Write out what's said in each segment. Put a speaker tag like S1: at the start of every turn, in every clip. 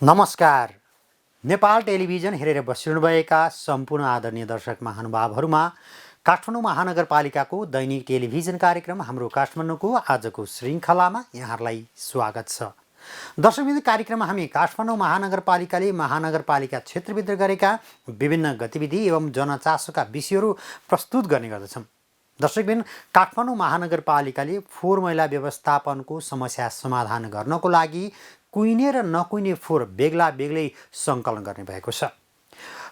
S1: नमस्कार। नेपाल टेलिभिजन हेरेर बसिरहनुभएका सम्पूर्ण आदरणीय दर्शक महानुभावहरूमा काठमाडौँ महानगरपालिकाको दैनिक टेलिभिजन कार्यक्रम हाम्रो काठमाडौँको आजको श्रृङ्खलामा यहाँहरूलाई स्वागत छ। दर्शकवृन्द, कार्यक्रममा हामी काठमाडौँ महानगरपालिकाले महानगरपालिका क्षेत्रभित्र गरेका विभिन्न गतिविधि एवं जनचासोका विषयहरू प्रस्तुत गर्ने गर्दछौँ। दर्शकवृन्द, काठमाडौँ महानगरपालिकाले फोहोर मैला व्यवस्थापनको समस्या समाधान गर्नको लागि कुहिने र नकुहिने फोहोर बेग्ला बेग्लै सङ्कलन गर्ने भएको छ।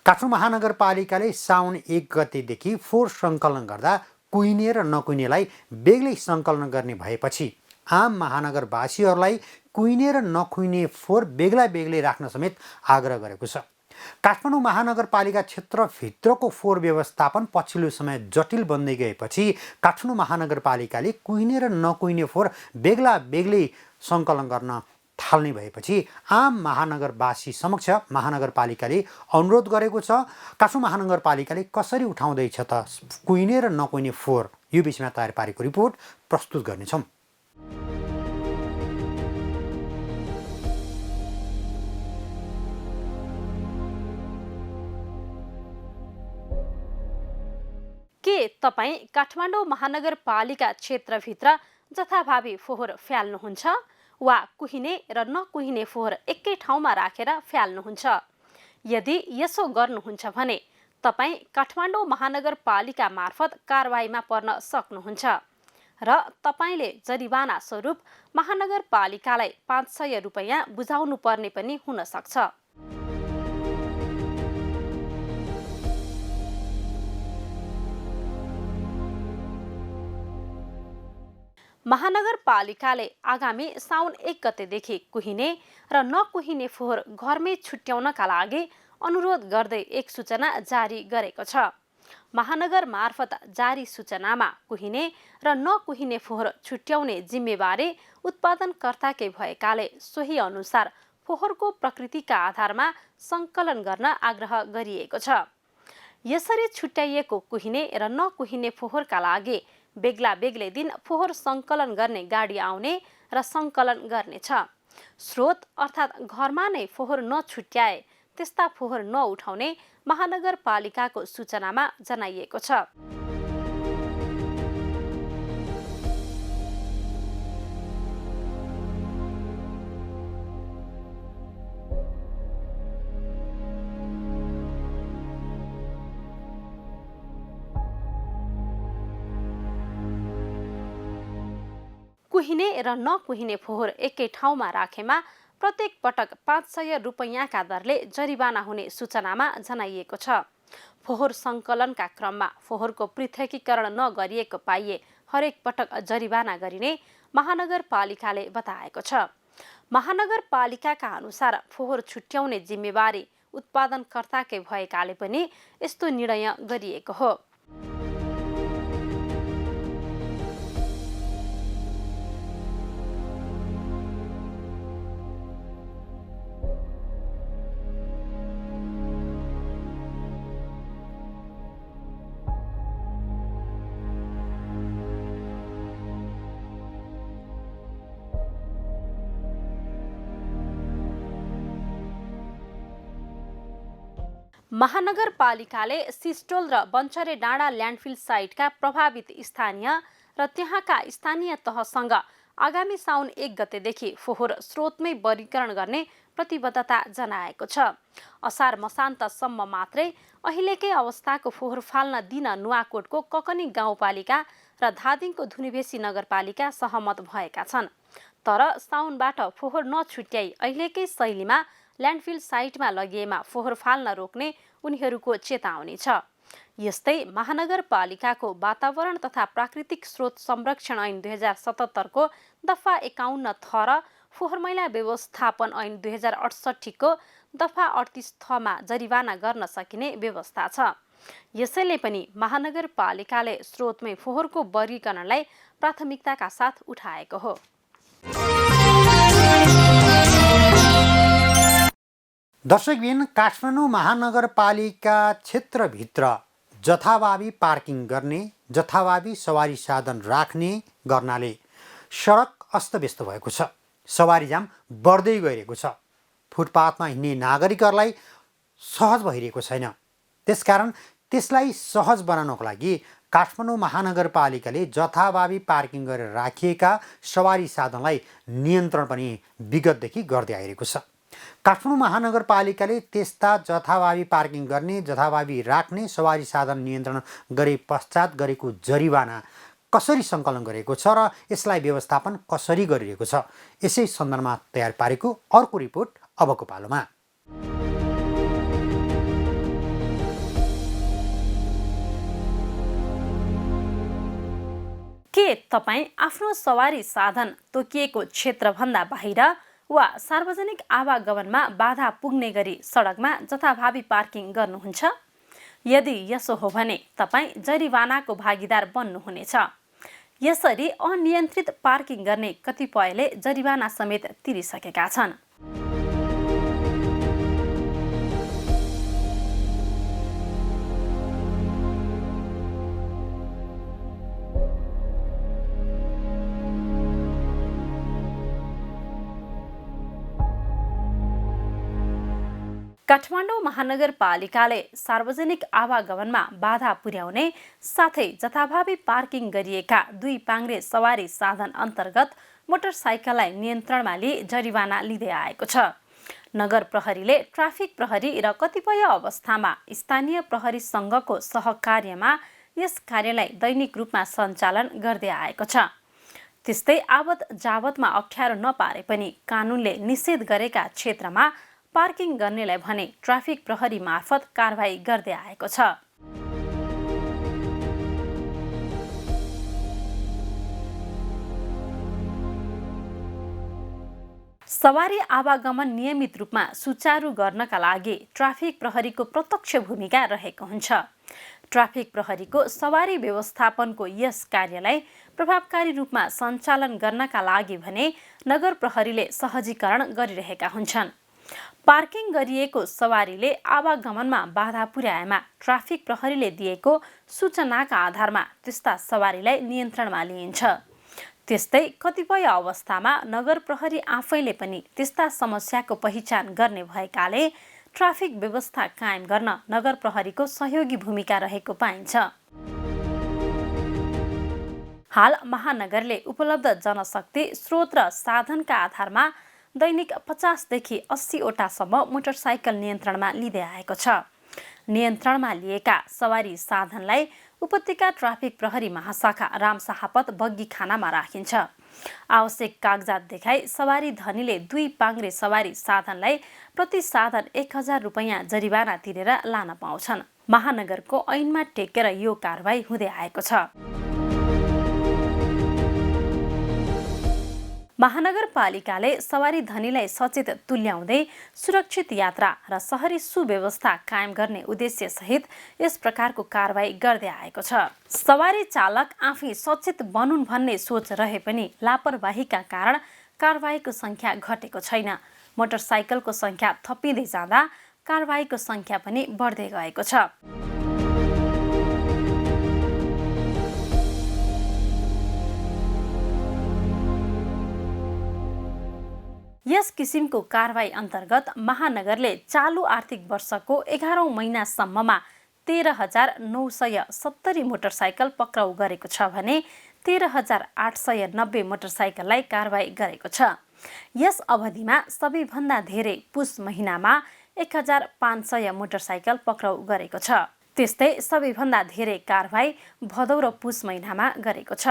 S1: काठमाडौँ महानगरपालिकाले साउन 1 गतेदेखि फोहोर सङ्कलन गर्दा कुहिने र नकुहिनेलाई बेग्लै सङ्कलन गर्ने भएपछि आम महानगरवासीहरूलाई कुहिने र नकुहिने फोहोर बेग्ला बेग्लै राख्न समेत आग्रह गरेको छ। काठमाडौँ महानगरपालिका क्षेत्रभित्रको फोहोर व्यवस्थापन पछिल्लो समय जटिल बन्दै गएपछि काठमाडौँ महानगरपालिकाले कुहिने र नकुहिने फोहोर बेग्ला बेग्लै सङ्कलन गर्न थाल्ने भएपछि आम महानगरवासी समक्ष महानगरपालिकाले अनुरोध गरेको छ। काठमाडौँ महानगरपालिकाले कसरी उठाउँदैछ त कुहिने र नकुहिने फोहोर, यो विषयमा तयार पारेको रिपोर्ट प्रस्तुत गर्नेछौँ।
S2: के तपाईँ काठमाडौँ महानगरपालिका क्षेत्रभित्र जथाभावी फोहोर फ्याल्नुहुन्छ वा कुहिने र नकुहिने फोहोर एकै ठाउँमा राखेर फ्याल्नुहुन्छ? यदि यसो गर्नुहुन्छ भने तपाईँ काठमाडौँ महानगरपालिका मार्फत कारबाहीमा पर्न सक्नुहुन्छ र तपाईँले जरिवाना स्वरूप महानगरपालिकालाई 500 रुपैयाँ बुझाउनु पर्ने पनि हुन सक्छ। महानगरपालिकाले आगामी साउन 1 गतेदेखि कुहिने र नकुहिने फोहोर घरमै छुट्याउनका लागि अनुरोध गर्दै एक सूचना जारी गरेको छ। महानगर मार्फत जारी सूचनामा कुहिने र नकुहिने फोहोर छुट्याउने जिम्मेवारी उत्पादनकर्ताकै भएकाले सोही अनुसार फोहोरको प्रकृतिका आधारमा सङ्कलन गर्न आग्रह गरिएको छ। यसरी छुट्याइएको कुहिने र नकुहिने फोहोरका लागि बेग्ला बेग्लै दिन फोहोर सङ्कलन गर्ने गाडी आउने र सङ्कलन गर्नेछ। स्रोत अर्थात् घरमा नै फोहोर नछुट्याए त्यस्ता फोहोर नउठाउने महानगरपालिकाको सूचनामा जनाइएको छ। कुहिने र नकुहिने फोहोर एकै ठाउँमा राखेमा प्रत्येक पटक 500 रुपैयाँका दरले जरिवाना हुने सूचनामा जनाइएको छ। फोहोर सङ्कलनका क्रममा फोहोरको पृथकीकरण नगरिएको पाइए हरेक पटक जरिवाना गरिने महानगरपालिकाले बताएको छ। महानगरपालिकाका अनुसार फोहोर छुट्याउने जिम्मेवारी उत्पादनकर्ताकै भएकाले पनि यस्तो निर्णय गरिएको हो। महानगरपालिकाले सिस्टोल र बन्चरे डाँडा ल्यान्डफिल साइटका प्रभावित स्थानीय र त्यहाँका स्थानीय तहसँग आगामी साउन 1 गतेदेखि फोहोर स्रोतमै वर्गीकरण गर्ने प्रतिबद्धता जनाएको छ। असार मसान्तसम्म मात्रै अहिलेकै अवस्थाको फोहोर फाल्न दिन नुवाकोटको ककनी गाउँपालिका र धादिङको धुनीभेसी नगरपालिका सहमत भएका छन्। तर साउनबाट फोहोर नछुट्याई अहिलेकै शैलीमा ल्यान्डफिल साइटमा लगिएमा फोहोर फाल्न रोक्ने उनीहरूको चेतावनी छ। यस्तै महानगरपालिकाको वातावरण तथा प्राकृतिक स्रोत संरक्षण ऐन 2077 को दफा 51 थ र फोहोर मैला व्यवस्थापन ऐन 2068 को दफा 38 थ मा जरिवाना गर्न सकिने व्यवस्था छ। यसैले पनि महानगरपालिकाले स्रोतमै फोहोरको वर्गीकरणलाई प्राथमिकताका साथ उठाएको हो।
S1: दर्शकबिन, काठमाडौँ महानगरपालिका क्षेत्रभित्र जथाभावी पार्किङ गर्ने, जथाभावी सवारी साधन राख्ने गर्नाले सडक अस्तव्यस्त भएको छ। सवारी जाम बढ्दै गइरहेको छ। फुटपाथमा हिँड्ने नागरिकहरूलाई सहज भइरहेको छैन। त्यसकारण त्यसलाई सहज बनाउनको लागि काठमाडौँ महानगरपालिकाले जथाभावी पार्किङ गरेर राखिएका सवारी साधनलाई नियन्त्रण पनि विगतदेखि गर्दै आइरहेको छ। काठमाडौँ महानगरपालिकाले त्यस्ता जथाभावी पार्किङ गर्ने, जथाभावी राख्ने सवारी साधन नियन्त्रण गरे पश्चात गरेको जरिवाना कसरी सङ्कलन गरेको छ र यसलाई व्यवस्थापन कसरी गरिरहेको छ, यसै सन्दर्भमा तयार पारेको अर्को रिपोर्ट अबको पालोमा।
S2: के तपाईँ आफ्नो सवारी साधन तोकिएको क्षेत्रभन्दा बाहिर वा सार्वजनिक आवागमनमा बाधा पुग्ने गरी सडकमा जथाभावी पार्किङ गर्नुहुन्छ? यदि यसो हो भने तपाईँ जरिवानाको भागीदार बन्नुहुनेछ। यसरी अनियन्त्रित पार्किङ गर्ने कतिपयले जरिवाना समेत तिरिसकेका छन्। काठमाडौँ महानगरपालिकाले सार्वजनिक आवागमनमा बाधा पुर्याउने साथै जथाभावी पार्किङ गरिएका 2 पाङ्ग्रे सवारी साधन अन्तर्गत मोटरसाइकललाई नियन्त्रणमा लिई जरिवाना लिँदै आएको छ। नगर प्रहरीले ट्राफिक प्रहरी र कतिपय अवस्थामा स्थानीय प्रहरीसँगको सहकार्यमा यस कार्यलाई दैनिक रूपमा सञ्चालन गर्दै आएको छ। त्यस्तै आवत जावतमा अप्ठ्यारो नपारे पनि कानुनले निषेध गरेका क्षेत्रमा पार्किङ गर्नेलाई भने ट्राफिक प्रहरी मार्फत कारबाही गर्दै आएको छ। सवारी आवागमन नियमित रूपमा सुचारू गर्नका लागि ट्राफिक प्रहरीको प्रत्यक्ष भूमिका रहेको हुन्छ। ट्राफिक प्रहरीको सवारी व्यवस्थापनको यस कार्यलाई प्रभावकारी रूपमा सञ्चालन गर्नका लागि भने नगर प्रहरीले सहजीकरण गरिरहेका हुन्छन्। पार्किङ गरिएको सवारीले आवागमनमा बाधा पुर्याएमा ट्राफिक प्रहरीले दिएको सूचनाका आधारमा त्यस्ता सवारीलाई नियन्त्रणमा लिइन्छ। त्यस्तै कतिपय अवस्थामा नगर प्रहरी आफैले पनि त्यस्ता समस्याको पहिचान गर्ने भएकाले ट्राफिक व्यवस्था कायम गर्न नगर प्रहरीको सहयोगी भूमिका रहेको पाइन्छ। हाल महानगरले उपलब्ध जनशक्ति, स्रोत र साधनका आधारमा दैनिक 50 देखि 80 वटासम्म मोटरसाइकल नियन्त्रणमा लिँदै आएको छ। नियन्त्रणमा लिएका सवारी साधनलाई उपत्यका ट्राफिक प्रहरी महाशाखा रामशाहपत बग्गी खानामा राखिन्छ। आवश्यक कागजात देखाई सवारी धनीले 2 पाङ्ग्रे सवारी साधनलाई प्रति साधन 1000 रुपैयाँ जरिवाना तिरेर लान पाउँछन्। महानगरको ऐनमा टेकेर यो कारबाही हुँदै आएको छ। महानगरपालिकाले सवारी धनीलाई सचेत तुल्याउँदै सुरक्षित यात्रा र शहरी सुव्यवस्था कायम गर्ने उद्देश्य सहित यस प्रकारको कारबाही गर्दै आएको छ। सवारी चालक आफै सचेत बनुन् भन्ने सोच रहे पनि लापरवाहीका कारण कारबाहीको संख्या घटेको छैन। मोटरसाइकलको संख्या थपिँदै जाँदा कारबाहीको संख्या पनि बढ्दै गएको छ। यस किसिमको कारबाही अन्तर्गत महानगरले चालु आर्थिक वर्षको 11औं महिनासम्ममा 13,970 मोटरसाइकल पक्राउ गरेको छ भने 13,890 मोटरसाइकललाई कारबाही गरेको छ। यस अवधिमा सबैभन्दा धेरै पुस महिनामा 1,500 मोटरसाइकल पक्राउ गरेको छ। त्यस्तै सबैभन्दा धेरै कारबाही भदौ र पुस महिनामा गरेको छ।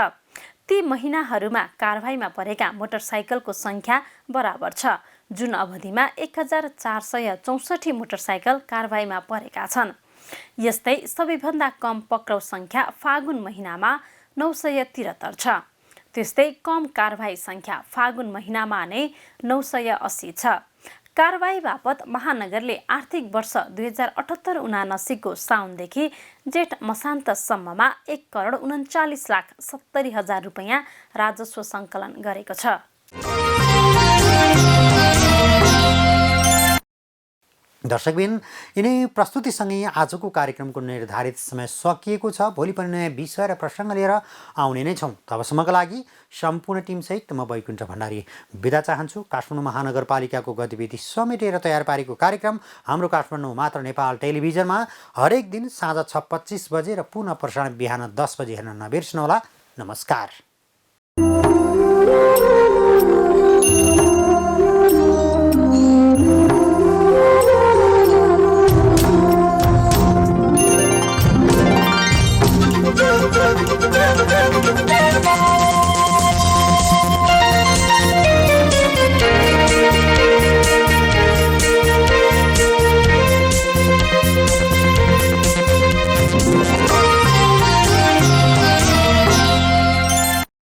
S2: ती महिनाहरूमा कारबाहीमा परेका मोटरसाइकलको संख्या बराबर छ। जुन अवधिमा 1464 मोटरसाइकल कारबाहीमा परेका छन्। यस्तै सबैभन्दा कम पक्राउ संख्या फागुन महिनामा 973 छ। त्यस्तै कम कारबाही संख्या फागुन महिनामा नै 980 छ। कारबाही बापत महानगरले आर्थिक वर्ष 2078-79 को साउनदेखि जेठ मसान्तसम्ममा 1,39,70,000 रुपैयाँ राजस्व सङ्कलन गरेको छ।
S1: दर्शकबिन यिनै प्रस्तुतिसँगै आजको कार्यक्रमको निर्धारित समय सकिएको छ। भोलि पनि नयाँ विषय र प्रसङ्ग लिएर आउने नै छौँ। तबसम्मका लागि सम्पूर्ण टिमसहित म वैकुण्ठ भण्डारी बिदा चाहन्छु। काठमाडौँ महानगरपालिकाको गतिविधि समेटेर तयार पारेको कार्यक्रम हाम्रो काठमाडौँ मात्र नेपाल टेलिभिजनमा हरेक दिन साँझ 6:25 बजे र पुनः प्रसारण बिहान 10 बजे हेर्न नबिर्सनुहोला। नमस्कार।